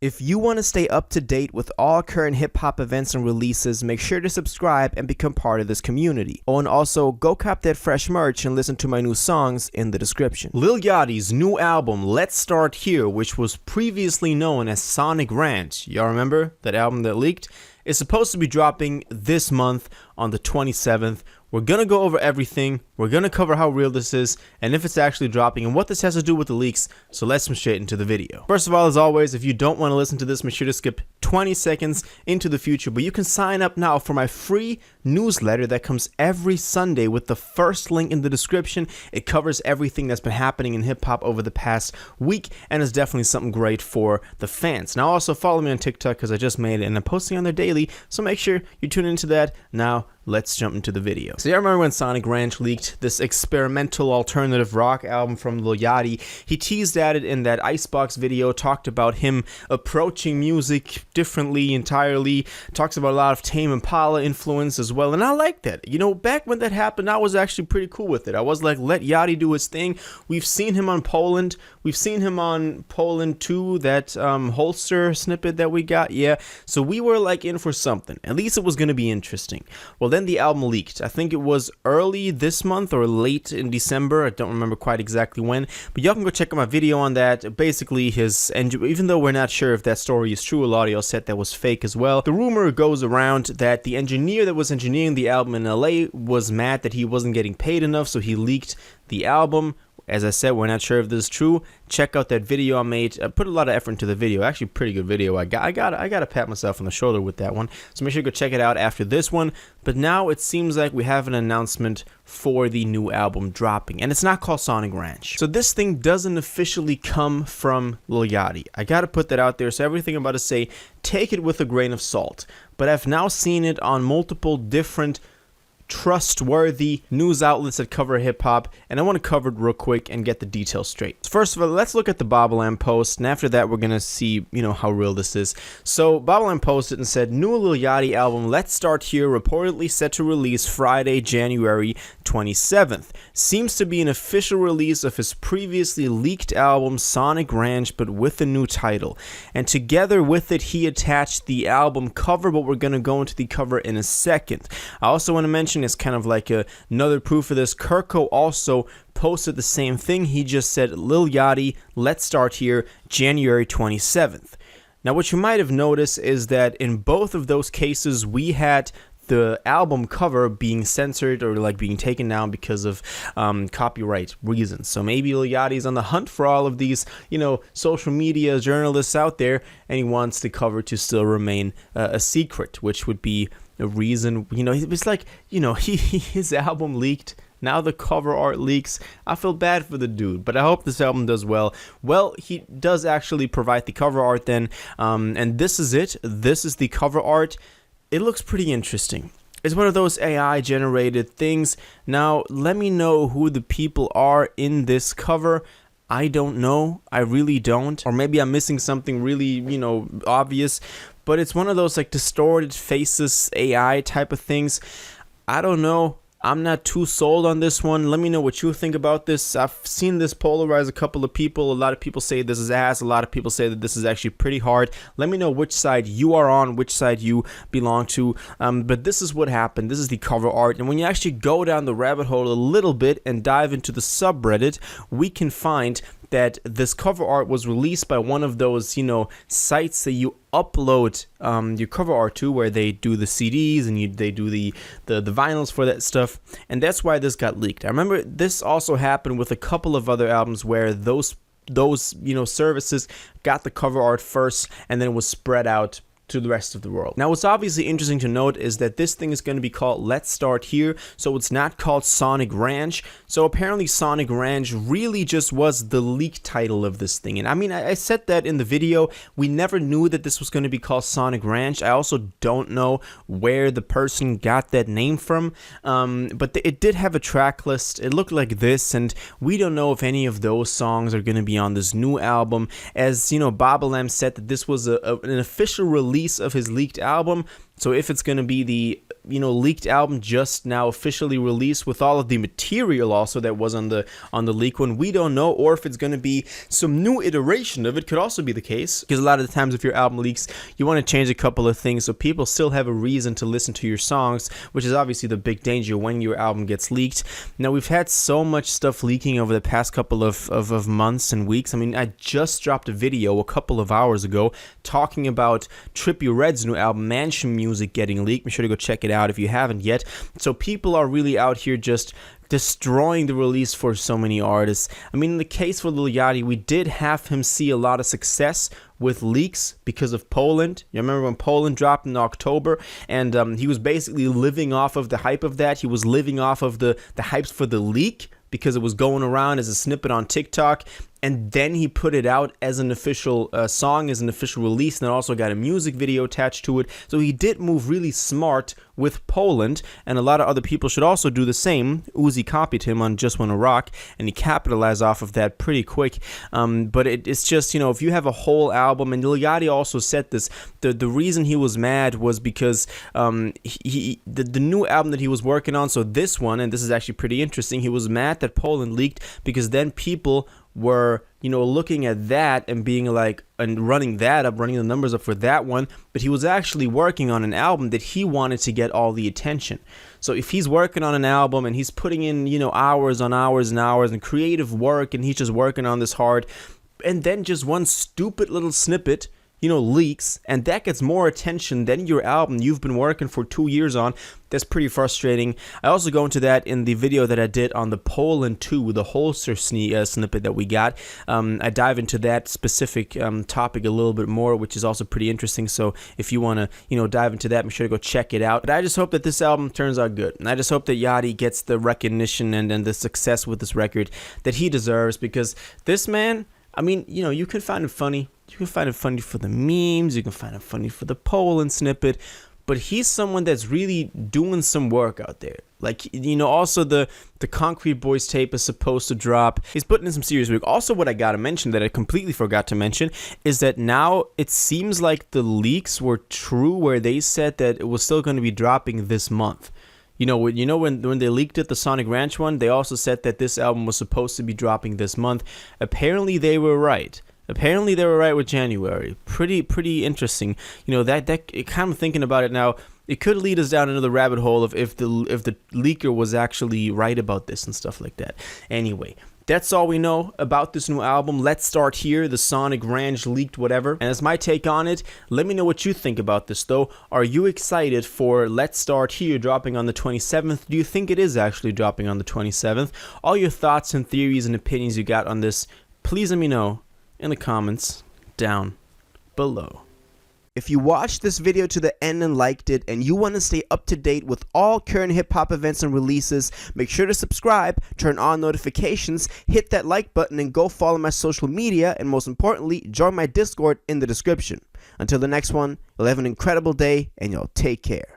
If you want to stay up to date with all current hip-hop events and releases, make sure to subscribe and become part of this community. Oh, and also, go cop that fresh merch and listen to my new songs in the description. Lil Yachty's new album, Let's Start Here, which was previously known as Sonic Ranch, y'all remember that album that leaked? Is supposed to be dropping this month on the 27th. We're going to go over everything, we're going to cover how real this is, and if it's actually dropping, and what this has to do with the leaks, so let's jump straight into the video. First of all, as always, if you don't want to listen to this, make sure to skip 20 seconds into the future, but you can sign up now for my free newsletter that comes every Sunday with the first link in the description. It covers everything that's been happening in hip-hop over the past week, and it's definitely something great for the fans. Now also follow me on TikTok because I just made it, and I'm posting on there daily, so make sure you tune into that. Now, let's jump into the video. So I remember when Sonic Ranch leaked this experimental alternative rock album from Lil Yachty. He teased at it in that Icebox video, talked about him approaching music differently entirely, talks about a lot of Tame Impala influence as well, and I like that. You know, back when that happened, I was actually pretty cool with it. I was like, let Yachty do his thing. We've seen him on Poland. We've seen him on Poland 2, that holster snippet that we got, yeah. So we were like in for something. At least it was going to be interesting. Well, then the album leaked. I think it was early this month or late in December. I don't remember quite exactly when, but y'all can go check out my video on that. Basically, even though we're not sure if that story is true, a lot of y'all said that was fake as well. The rumor goes around that the engineer that was engineering the album in LA was mad that he wasn't getting paid enough, so he leaked the album. As I said, we're not sure if this is true. Check out that video I made. I put a lot of effort into the video. Actually, pretty good video. I got to pat myself on the shoulder with that one. So make sure you go check it out after this one. But now it seems like we have an announcement for the new album dropping, and it's not called Sonic Ranch. So this thing doesn't officially come from Lil Yachty. I got to put that out there. So everything I'm about to say, take it with a grain of salt. But I've now seen it on multiple different trustworthy news outlets that cover hip-hop, and I want to cover it real quick and get the details straight. First of all, let's look at the Bobbleland post, and after that we're gonna see, how real this is. So Bobbleland posted and said, new Lil Yachty album Let's Start Here reportedly set to release Friday, January 27th. Seems to be an official release of his previously leaked album Sonic Ranch, but with a new title. And together with it, he attached the album cover, but we're gonna go into the cover in a second. I also want to mention, is kind of like another proof of this, Kirko also posted the same thing. He just said, Lil Yachty, Let's Start Here, January 27th. Now what you might have noticed is that in both of those cases we had the album cover being censored or like being taken down because of copyright reasons. So maybe Lil Yachty's on the hunt for all of these, social media journalists out there, and he wants the cover to still remain a secret, which would be a reason. It's like, his album leaked. Now the cover art leaks. I feel bad for the dude, but I hope this album does well. Well, he does actually provide the cover art then, and this is it. This is the cover art. It looks pretty interesting. It's one of those AI generated things. Now, let me know who the people are in this cover. I don't know. I really don't. Or maybe I'm missing something really, obvious. But it's one of those like distorted faces AI type of things. I don't know. I'm not too sold on this one. Let me know what you think about this. I've seen this polarize a couple of people. A lot of people say this is ass. A lot of people say that this is actually pretty hard. Let me know which side you are on, which side you belong to. But this is what happened. This is the cover art. And when you actually go down the rabbit hole a little bit and dive into the subreddit, we can find that this cover art was released by one of those, sites that you upload your cover art to, where they do the CDs and they do the vinyls for that stuff, and that's why this got leaked. I remember this also happened with a couple of other albums where those services got the cover art first, and then it was spread out to the rest of the world. Now, what's obviously interesting to note is that this thing is going to be called Let's Start Here, so it's not called Sonic Ranch. So apparently Sonic Ranch really just was the leak title of this thing. And I mean, I said that in the video. We never knew that this was going to be called Sonic Ranch. I also don't know where the person got that name from, but it did have a track list. It looked like this, and we don't know if any of those songs are going to be on this new album. As Bob said that this was an official release of his leaked album. So if it's going to be the leaked album just now officially released with all of the material also that was on the leak one. We don't know, or if it's going to be some new iteration of it. Could also be the case, because a lot of the times if your album leaks, you want to change a couple of things so people still have a reason to listen to your songs, which is obviously the big danger when your album gets leaked. Now, we've had so much stuff leaking over the past couple of months and weeks. I mean, I just dropped a video a couple of hours ago talking about Trippie Redd's new album Mansion Music getting leaked. Be sure to go check it out if you haven't yet. So people are really out here just destroying the release for so many artists. I mean, in the case for Lil Yachty, we did have him see a lot of success with leaks because of Poland. You remember when Poland dropped in October, and he was basically living off of the hype of that. He was living off of the hypes for the leak because it was going around as a snippet on TikTok, and then he put it out as an official song, as an official release, and it also got a music video attached to it. So he did move really smart with Poland, and a lot of other people should also do the same. Uzi copied him on Just Wanna Rock, and he capitalized off of that pretty quick. But it's just, if you have a whole album, and Lil Yachty also said this, the reason he was mad was because the new album that he was working on, so this one, and this is actually pretty interesting, he was mad that Poland leaked because then people were, looking at that and being like, and running that up, running the numbers up for that one, but he was actually working on an album that he wanted to get all the attention. So if he's working on an album and he's putting in, hours on hours and hours and creative work, and he's just working on this hard, and then just one stupid little snippet, leaks, and that gets more attention than your album you've been working for 2 years on, that's pretty frustrating. I also go into that in the video that I did on the Poland 2, the Holster snippet that we got. I dive into that specific topic a little bit more, which is also pretty interesting. So if you want to, dive into that, be sure to go check it out. But I just hope that this album turns out good. And I just hope that Yachty gets the recognition and the success with this record that he deserves, because this man, I mean, you can find it funny. You can find it funny for the memes. You can find it funny for the Poland snippet. But he's someone that's really doing some work out there. Like, also the Concrete Boys tape is supposed to drop. He's putting in some serious work. Also, what I gotta mention that I completely forgot to mention is that now it seems like the leaks were true, where they said that it was still going to be dropping this month. When they leaked it, the Sonic Ranch one, they also said that this album was supposed to be dropping this month. Apparently, they were right. Apparently, they were right with January. Pretty interesting. That kind of thinking about it now, it could lead us down another rabbit hole of if the leaker was actually right about this and stuff like that. Anyway, that's all we know about this new album. Let's start here. The Sonic Ranch leaked whatever. And as my take on it, let me know what you think about this though. Are you excited for Let's Start Here dropping on the 27th? Do you think it is actually dropping on the 27th? All your thoughts and theories and opinions you got on this, please let me know in the comments down below. If you watched this video to the end and liked it, and you want to stay up to date with all current hip-hop events and releases, make sure to subscribe, turn on notifications, hit that like button, and go follow my social media, and most importantly, join my Discord in the description. Until the next one, you'll have an incredible day, and you'll take care.